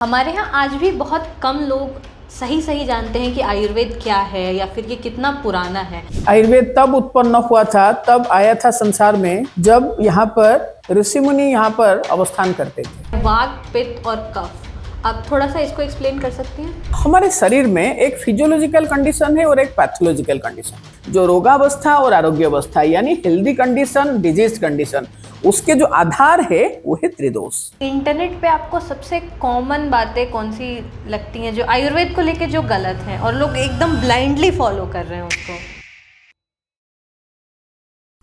हमारे यहाँ आज भी बहुत कम लोग सही सही जानते हैं कि आयुर्वेद क्या है या फिर ये कितना पुराना है। आयुर्वेद तब उत्पन्न हुआ था, तब आया था संसार में जब यहाँ पर ऋषि मुनि यहाँ पर अवस्थान करते थे। वात, पित्त और कफ, आप थोड़ा सा इसको एक्सप्लेन कर सकती हैं? हमारे शरीर में एक फिजियोलॉजिकल कंडीशन है और एक पैथोलॉजिकल कंडीशन। जो रोगावस्था और आरोग्य अवस्था यानी हेल्दी कंडीशन, डिजीज कंडीशन, उसके जो आधार है वो है त्रिदोष। इंटरनेट पे आपको सबसे कॉमन बातें कौन सी लगती हैं जो आयुर्वेद को लेके जो गलत हैं और लोग एकदम ब्लाइंडली फॉलो कर रहे हैं उसको?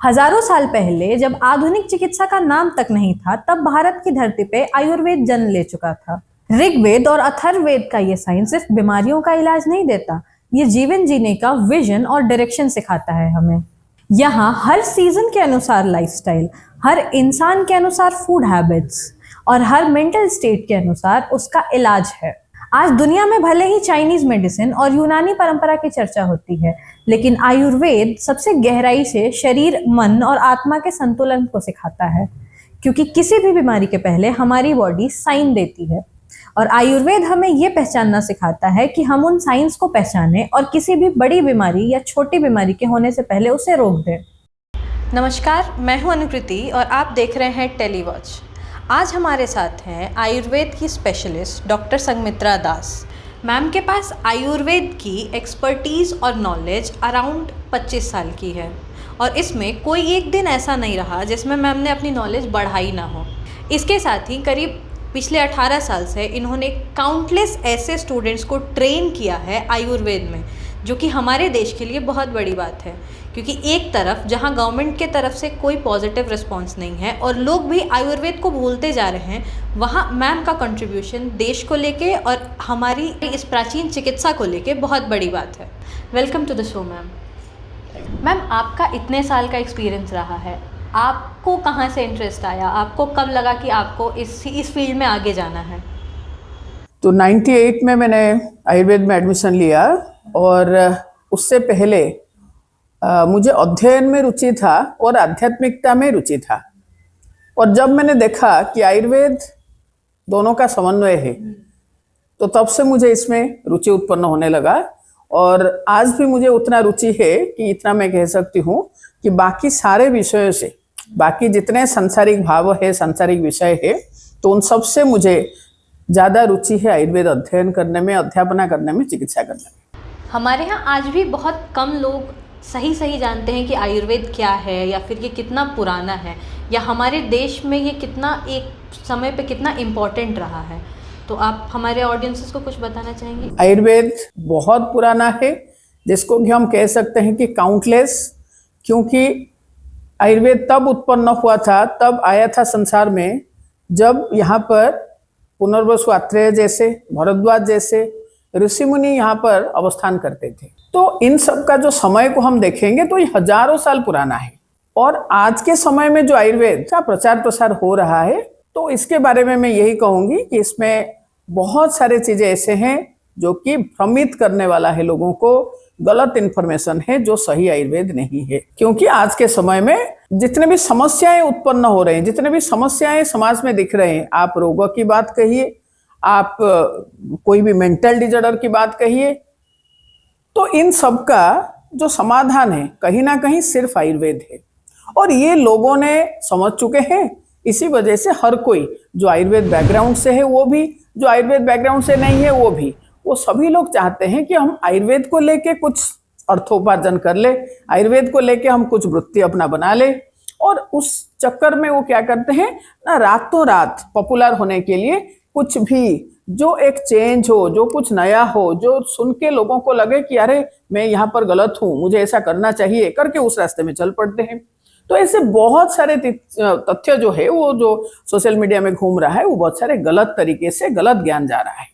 हजारों साल पहले जब आधुनिक चिकित्सा का नाम तक नहीं था, तब भारत की धरती पे आयुर्वेद जन्म ले चुका था। ऋग्वेद और अथर्ववेद का ये साइंस सिर्फ बीमारियों का इलाज नहीं देता, ये जीवन जीने का विजन और डायरेक्शन सिखाता है हमें। यहाँ हर सीजन के अनुसार लाइफस्टाइल, हर इंसान के अनुसार फूड हैबिट्स और हर मेंटल स्टेट के अनुसार उसका इलाज है। आज दुनिया में भले ही चाइनीज मेडिसिन और यूनानी परंपरा की चर्चा होती है, लेकिन आयुर्वेद सबसे गहराई से शरीर, मन और आत्मा के संतुलन को सिखाता है, क्योंकि किसी भी बीमारी के पहले हमारी बॉडी साइन देती है और आयुर्वेद हमें ये पहचानना सिखाता है कि हम उन साइंस को पहचानें और किसी भी बड़ी बीमारी या छोटी बीमारी के होने से पहले उसे रोक दें। नमस्कार, मैं हूं अनुकृति और आप देख रहे हैं टेलीवॉच। आज हमारे साथ हैं आयुर्वेद की स्पेशलिस्ट डॉक्टर संगमित्रा दास। मैम के पास आयुर्वेद की एक्सपर्टीज़ और नॉलेज अराउंड 25 साल की है और इसमें कोई एक दिन ऐसा नहीं रहा जिसमें मैम ने अपनी नॉलेज बढ़ाई ना हो। इसके साथ ही करीब पिछले 18 साल से इन्होंने काउंटलेस ऐसे स्टूडेंट्स को ट्रेन किया है आयुर्वेद में, जो कि हमारे देश के लिए बहुत बड़ी बात है, क्योंकि एक तरफ जहां गवर्नमेंट के तरफ से कोई पॉजिटिव रिस्पांस नहीं है और लोग भी आयुर्वेद को भूलते जा रहे हैं, वहां मैम का कंट्रीब्यूशन देश को लेके और हमारी इस प्राचीन चिकित्सा को लेके बहुत बड़ी बात है। Welcome to the show ma'am. Ma'am, आपका इतने साल का एक्सपीरियंस रहा है, आपको कहाँ से इंटरेस्ट आया? आपको कब लगा कि आपको इस फील्ड में आगे जाना है? तो 98 में मैंने आयुर्वेद में एडमिशन लिया और उससे पहले मुझे अध्ययन में रुचि था और आध्यात्मिकता में रुचि था। और जब मैंने देखा कि आयुर्वेद दोनों का समन्वय है, तो तब से मुझे इसमें रुचि उत्पन्न होने लगा। और आज भी मुझे उतना रुचि है कि इतना मैं कह सकती हूँ कि बाकी सारे विषयों से, बाकी जितने सांसारिक भाव है, सांसारिक विषय है, तो उन सब से मुझे ज़्यादा रुचि है आयुर्वेद अध्ययन करने में, अध्यापना करने में, चिकित्सा करने में। हमारे यहाँ आज भी बहुत कम लोग सही जानते हैं कि आयुर्वेद क्या है या फिर ये कितना पुराना है या हमारे देश में ये कितना एक समय पे कितना इम्पोर्टेंट रहा है। तो आप हमारे ऑडियंसेस को कुछ बताना चाहेंगे? आयुर्वेद बहुत पुराना है, जिसको कि हम कह सकते हैं कि काउंटलेस, क्योंकि आयुर्वेद तब उत्पन्न हुआ था, तब आया था संसार में जब यहाँ पर पुनर्वसु आत्रेय जैसे, भरद्वाज जैसे ऋषि मुनि यहाँ पर अवस्थान करते थे। तो इन सब का जो समय को हम देखेंगे तो ये हजारों साल पुराना है। और आज के समय में जो आयुर्वेद का प्रचार प्रसार हो रहा है, तो इसके बारे में मैं यही कहूँगी कि इसमें बहुत सारे चीज़ें ऐसे हैं जो कि भ्रमित करने वाला है लोगों को, गलत इन्फॉर्मेशन है जो सही आयुर्वेद नहीं है। क्योंकि आज के समय में जितने भी समस्याएं उत्पन्न हो रहे हैं, जितने भी समस्याएं समाज में दिख रहे हैं, आप रोगों की बात कहिए, आप कोई भी मेंटल डिसऑर्डर की बात कहिए, तो इन सब का जो समाधान है कहीं ना कहीं सिर्फ आयुर्वेद है। और ये लोगों ने समझ चुके हैं। इसी वजह से हर कोई जो आयुर्वेद बैकग्राउंड से है वो भी, जो आयुर्वेद बैकग्राउंड से नहीं है वो भी, वो सभी लोग चाहते हैं कि हम आयुर्वेद को लेके कुछ अर्थोपार्जन कर ले, आयुर्वेद को लेके हम कुछ वृत्ति अपना बना ले। और उस चक्कर में वो क्या करते हैं ना, रातों रात पॉपुलर होने के लिए कुछ भी जो एक चेंज हो, जो कुछ नया हो, जो सुन के लोगों को लगे कि अरे मैं यहाँ पर गलत हूँ, मुझे ऐसा करना चाहिए, करके उस रास्ते में चल पड़ते हैं। तो ऐसे बहुत सारे तथ्य जो है वो जो सोशल मीडिया में घूम रहा है, वो बहुत सारे गलत तरीके से गलत ज्ञान जा रहा है।